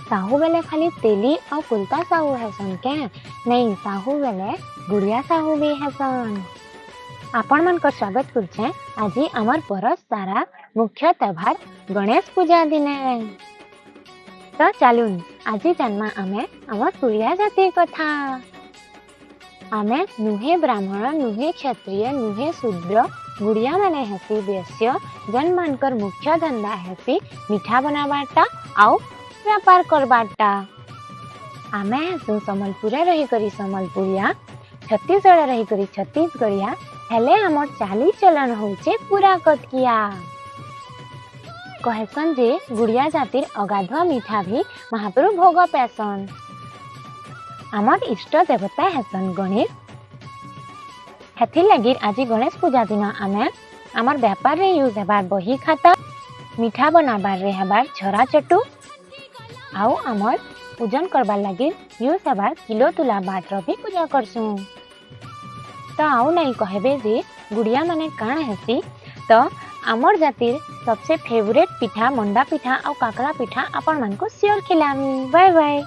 साहू बेले खाली तेली और कुलता साहू हैसन के? नहीं, साहू बेले गुड़िया साहू भी हैसन। आपण मन को स्वागत करछे आज आमर परस सारा मुख्य त्यौहार गणेश पूजा दिने। तो चलून आज जानमा आमे आम सूर्या जाति कथा। आमे नुहे ब्राह्मण नुहे क्षत्रिय नुहे शूद्र गुड़िया माने हेसी वैश्य जन मानकर मुख्य धंधा हेसी मिठा बनाबाटा आउ व्यापार करबाटा। आमे हेसु संबलपुर रही करी संबलपुरिया छत्तीसगढ़ रही करी छत्तीसगढ़िया हेले हमर चाली चलन होचे पूरा कटकिया। कहसन जे गुड़िया जातिर अगाधुआ मीठा भी महाप्रभु भोग पैसन। आमर इष्ट देवता हेसन गणेश। हेथि लगी आज गणेश पूजा दिन आमे आमर व्यापार रे यूज हेबार बही खाता मिठा बनाबार रे हेबार छरा चटू आउ आमर पूजन करबार लगी यूज हेबार किलो तुला बाट भी पूजा करसु। तो आउ नहीं कहबे जे गुड़िया माने काण हेसी। तो आमर जातिर सबसे फेवरेट पिठा मंडा पिठा और काकड़ा पिठा आपण मन को शेयर खिलामी। Bye bye.